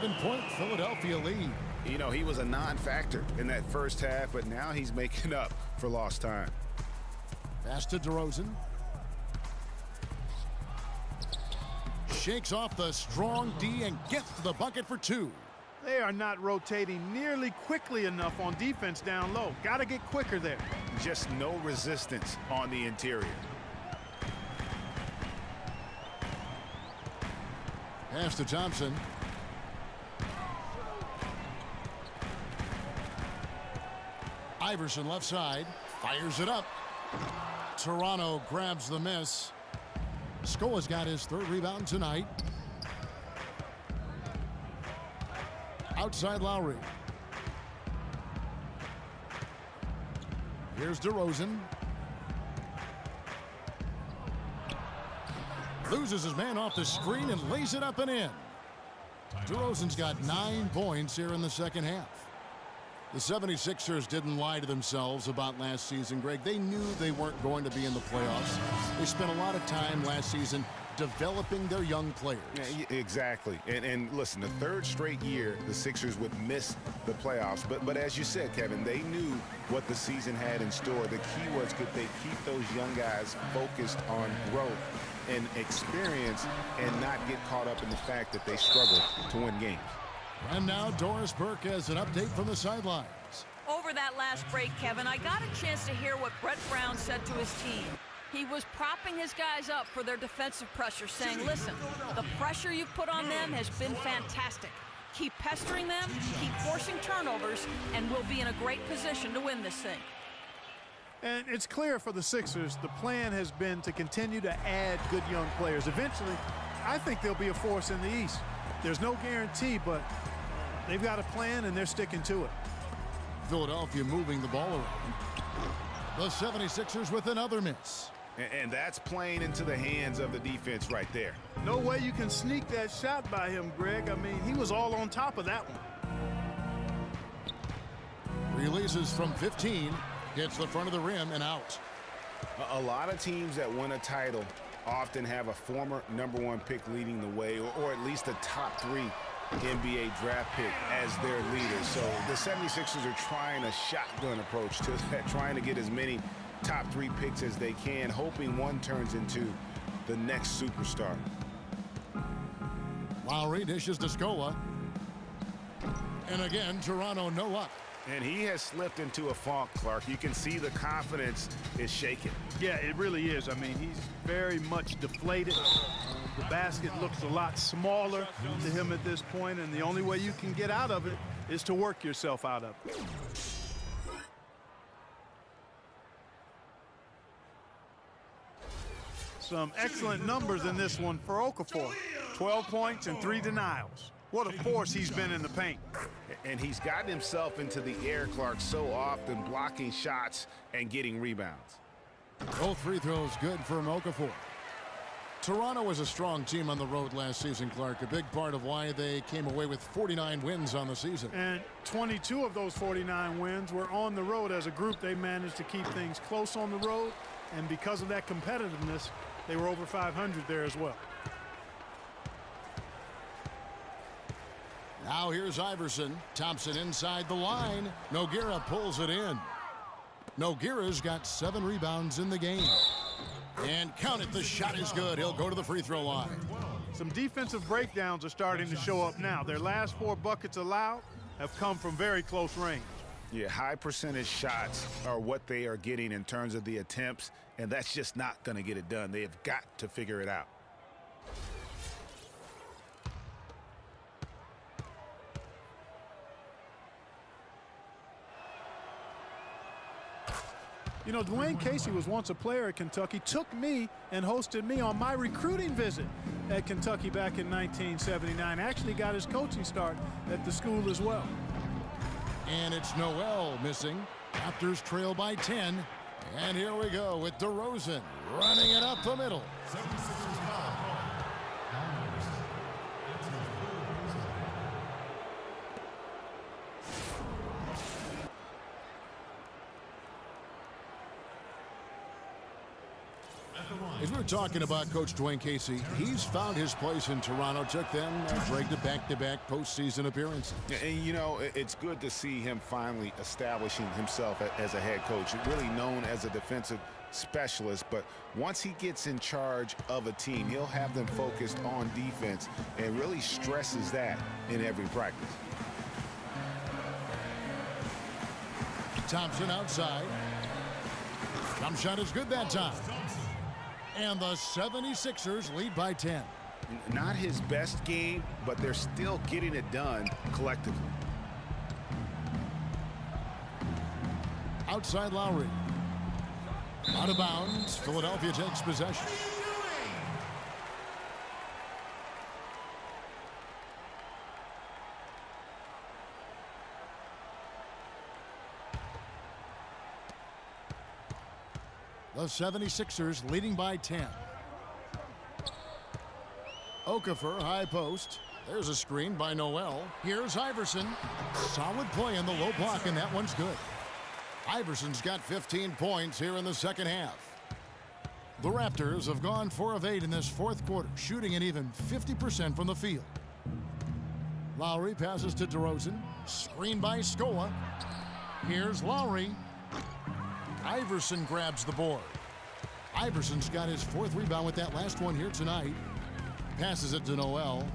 7-point Philadelphia lead. You know, he was a non-factor in that first half, but now he's making up for lost time. Pass to DeRozan. Shakes off the strong D and gets to the bucket for 2. They are not rotating nearly quickly enough on defense down low. Got to get quicker there. Just no resistance on the interior. Pass to Thompson. Iverson left side. Fires it up. Toronto grabs the miss. Scola's got his 3rd rebound tonight. Outside Lowry. Here's DeRozan. Loses his man off the screen and lays it up and in. DeRozan's got 9 points here in the second half. The 76ers didn't lie to themselves about last season, Greg. They knew they weren't going to be in the playoffs. They spent a lot of time last season developing their young players. Yeah, exactly. And listen, the 3rd straight year the Sixers would miss the playoffs. But as you said, Kevin, they knew what the season had in store. The key was, could they keep those young guys focused on growth and experience and not get caught up in the fact that they struggled to win games. And now Doris Burke has an update from the sidelines. Over that last break, Kevin, I got a chance to hear what Brett Brown said to his team. He was propping his guys up for their defensive pressure, saying, listen, the pressure you've put on them has been fantastic. Keep pestering them, keep forcing turnovers, and we'll be in a great position to win this thing. And it's clear for the Sixers, the plan has been to continue to add good young players. Eventually, I think they'll be a force in the East. There's no guarantee, but they've got a plan and they're sticking to it. Philadelphia moving the ball around. The 76ers with another miss. And that's playing into the hands of the defense right there. No way you can sneak that shot by him, Greg. I mean, he was all on top of that one. Releases from 15. Hits the front of the rim and out. A lot of teams that win a title often have a former #1 pick leading the way, or at least a top 3 NBA draft pick as their leader. So the 76ers are trying a shotgun approach to that, trying to get as many top 3 picks as they can, hoping one turns into the next superstar. Lowry dishes to Scola. And again, Toronto no luck. And he has slipped into a funk, Clark. You can see the confidence is shaken. Yeah, it really is. I mean, he's very much deflated. The basket looks a lot smaller to him at this point, and the only way you can get out of it is to work yourself out of it. Some excellent numbers in this one for Okafor. 12 points and 3 denials. What a force he's been in the paint. And he's gotten himself into the air, Clark, so often, blocking shots and getting rebounds. Both free throws good for Okafor. Toronto was a strong team on the road last season, Clark. A big part of why they came away with 49 wins on the season. And 22 of those 49 wins were on the road. As a group, they managed to keep things close on the road. And because of that competitiveness, they were over 500 there as well. Now here's Iverson. Thompson inside the line. Nogueira pulls it in. Nogueira's got 7 rebounds in the game. And count it, the shot is good. He'll go to the free throw line. Some defensive breakdowns are starting to show up now. Their last 4 buckets allowed have come from very close range. Yeah, high percentage shots are what they are getting in terms of the attempts, and that's just not going to get it done. They have got to figure it out. You know, Dwayne Casey was once a player at Kentucky, took me and hosted me on my recruiting visit at Kentucky back in 1979. Actually got his coaching start at the school as well. And it's Noel missing. Raptors trail by 10. And here we go with DeRozan running it up the middle. As we were talking about Coach Dwayne Casey, he's found his place in Toronto, took them right to back-to-back postseason appearances. And, you know, it's good to see him finally establishing himself as a head coach, really known as a defensive specialist. But once he gets in charge of a team, he'll have them focused on defense and really stresses that in every practice. Thompson outside. Jump shot is good that time. And the 76ers lead by 10. Not his best game, but they're still getting it done collectively. Outside Lowry. Out of bounds. Philadelphia takes possession. The 76ers leading by 10. Okafor, high post. There's a screen by Noel. Here's Iverson. Solid play in the low block, and that one's good. Iverson's got 15 points here in the second half. The Raptors have gone 4 of 8 in this fourth quarter, shooting an even 50% from the field. Lowry passes to DeRozan. Screen by Scola. Here's Lowry. Iverson grabs the board. Iverson's got his 4th rebound with that last one here tonight. Passes it to Noel.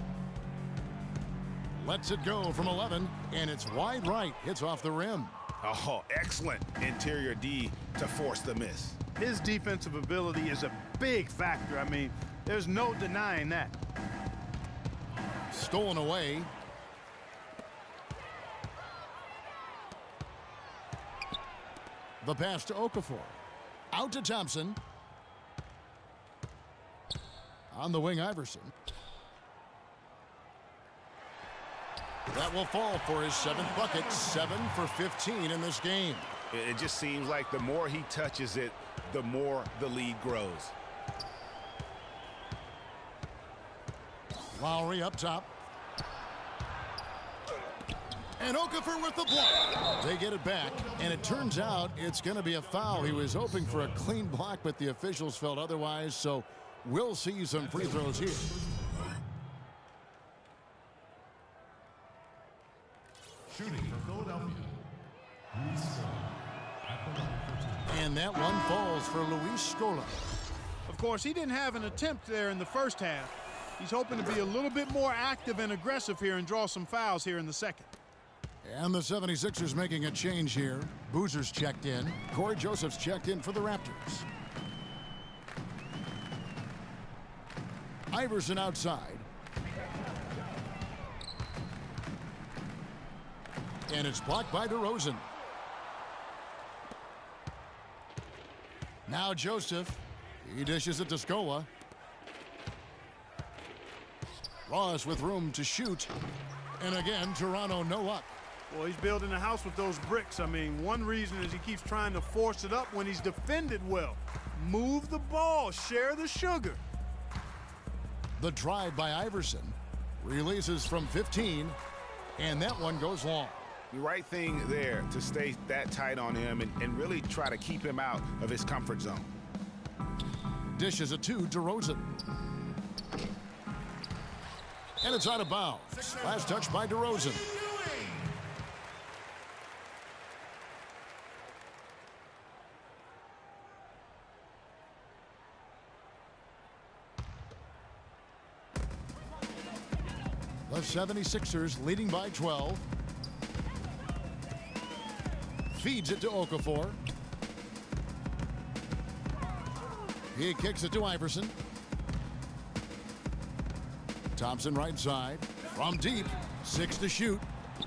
Lets it go from 11, and it's wide right. Hits off the rim. Oh, excellent interior D to force the miss. His defensive ability is a big factor. I mean, there's no denying that. Stolen away. The pass to Okafor. Out to Thompson. On the wing, Iverson. That will fall for his 7th bucket. 7 for 15 in this game. It just seems like the more he touches it, the more the lead grows. Lowry up top. And Okafor with the block. They get it back, and it turns out it's going to be a foul. He was hoping for a clean block, but the officials felt otherwise, so we'll see some free throws here. Shooting for Philadelphia. And that one falls for Luis Scola. Of course, he didn't have an attempt there in the first half. He's hoping to be a little bit more active and aggressive here and draw some fouls here in the second. And the 76ers making a change here. Boozer's checked in. Corey Joseph's checked in for the Raptors. Iverson outside. And it's blocked by DeRozan. Now Joseph. He dishes it to Scola. Ross with room to shoot. And again, Toronto no luck. Well, he's building a house with those bricks. I mean, one reason is he keeps trying to force it up when he's defended well. Move the ball, share the sugar. The drive by Iverson. Releases from 15, and that one goes long. The right thing there to stay that tight on him and really try to keep him out of his comfort zone. Dishes it to DeRozan. And it's out of bounds. Last touch by DeRozan. The 76ers leading by 12. Feeds it to Okafor. He kicks it to Iverson. Thompson right side. From deep. 6 to shoot.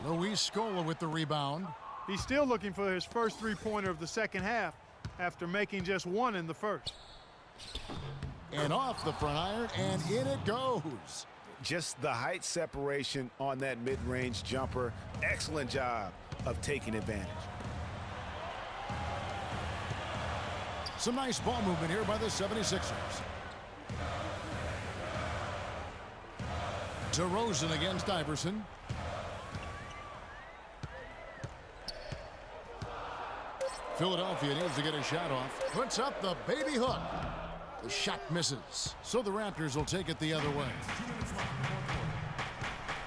Luis Scola with the rebound. He's still looking for his first three-pointer of the second half after making just one in the first. And off the front iron, and in it goes. Just the height separation on that mid-range jumper. Excellent job of taking advantage. Some nice ball movement here by the 76ers. DeRozan against Iverson. Philadelphia needs to get a shot off. Puts up the baby hook. The shot misses, so the Raptors will take it the other way.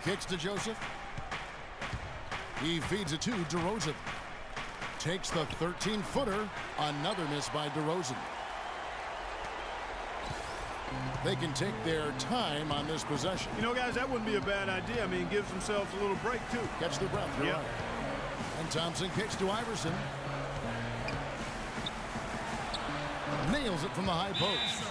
Kicks to Joseph. He feeds it to DeRozan. Takes the 13-footer. Another miss by DeRozan. They can take their time on this possession. You know, guys, that wouldn't be a bad idea. I mean, gives themselves a little break, too. Catch the breath. You're right. And Thompson kicks to Iverson. Nails it from the high post.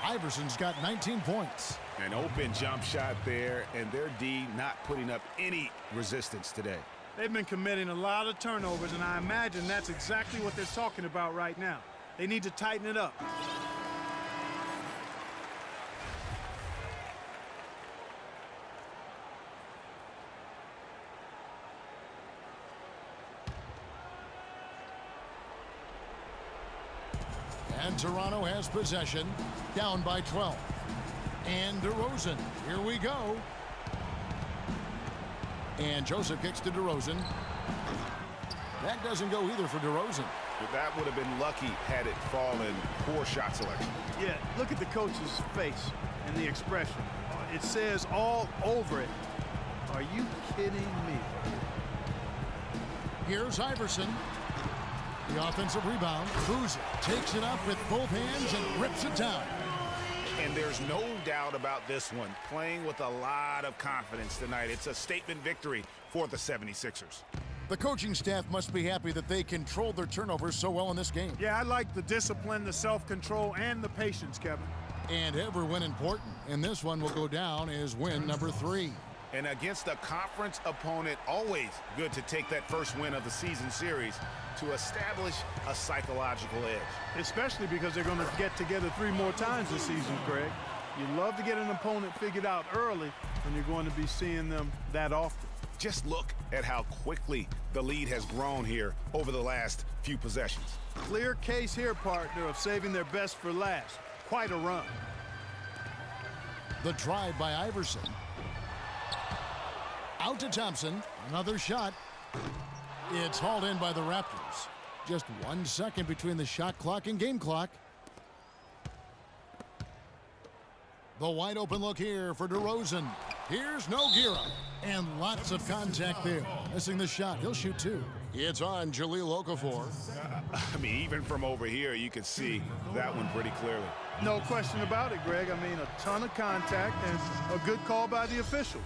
Iverson's got 19 points. An open jump shot there, and their D not putting up any resistance today. They've been committing a lot of turnovers, and I imagine that's exactly what they're talking about right now. They need to tighten it up. And Toronto has possession, down by 12. And DeRozan, here we go. And Joseph kicks to DeRozan. That doesn't go either for DeRozan. That would have been lucky had it fallen. Poor shot selection. Yeah, look at the coach's face and the expression. It says all over it, "Are you kidding me?" Here's Iverson. The offensive rebound. Boozer takes it up with both hands and rips it down. And there's no doubt about this one. Playing with a lot of confidence tonight. It's a statement victory for the 76ers. The coaching staff must be happy that they controlled their turnovers so well in this game. Yeah, I like the discipline, the self-control, and the patience, Kevin. And every win important. And this one will go down as win number 3. And against a conference opponent, always good to take that first win of the season series to establish a psychological edge. Especially because they're going to get together 3 more times this season, Greg. You love to get an opponent figured out early when you're going to be seeing them that often. Just look at how quickly the lead has grown here over the last few possessions. Clear case here, partner, of saving their best for last. Quite a run. The drive by Iverson. Out to Thompson. Another shot. It's hauled in by the Raptors. Just 1 second between the shot clock and game clock. The wide open look here for DeRozan. Here's Nogueira. And lots of contact there. Missing the shot. He'll shoot 2. It's on Jahlil Okafor. I mean, even from over here, you can see that one pretty clearly. No question about it, Greg. I mean, a ton of contact and a good call by the officials.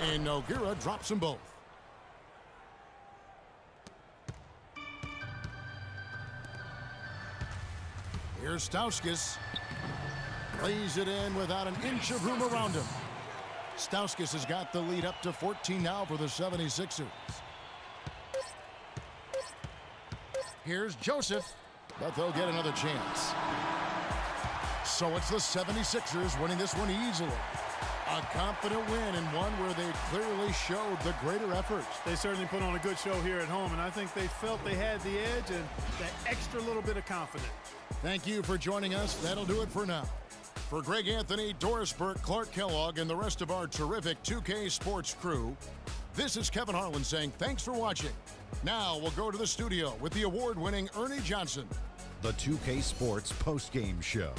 And Nogueira drops them both. Here's Stauskas. Lays it in without an inch of room around him. Stauskas has got the lead up to 14 now for the 76ers. Here's Joseph, but they'll get another chance. So it's the 76ers winning this one easily. A confident win and one where they clearly showed the greater effort. They certainly put on a good show here at home, and I think they felt they had the edge and that extra little bit of confidence. Thank you for joining us. That'll do it for now. For Greg Anthony, Doris Burke, Clark Kellogg, and the rest of our terrific 2K Sports crew, this is Kevin Harlan saying thanks for watching. Now we'll go to the studio with the award-winning Ernie Johnson. The 2K Sports postgame show.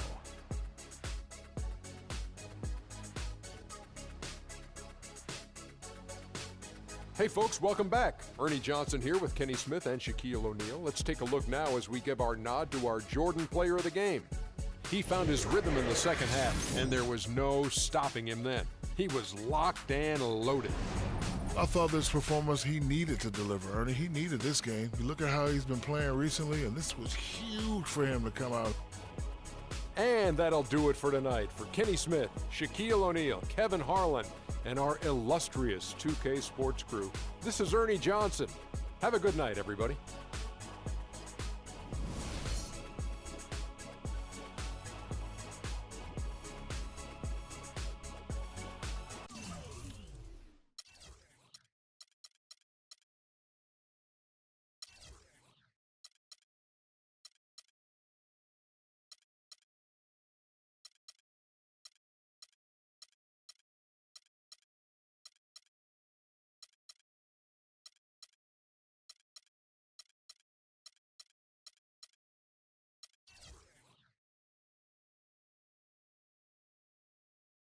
Hey folks, welcome back. Ernie Johnson here with Kenny Smith and Shaquille O'Neal. Let's take a look now as we give our nod to our Jordan player of the game. He found his rhythm in the second half, and there was no stopping him then. He was locked and loaded. I thought this performance he needed to deliver, Ernie. He needed this game. You look at how he's been playing recently, and this was huge for him to come out. And that'll do it for tonight. For Kenny Smith, Shaquille O'Neal, Kevin Harlan, and our illustrious 2K Sports crew, this is Ernie Johnson. Have a good night, everybody.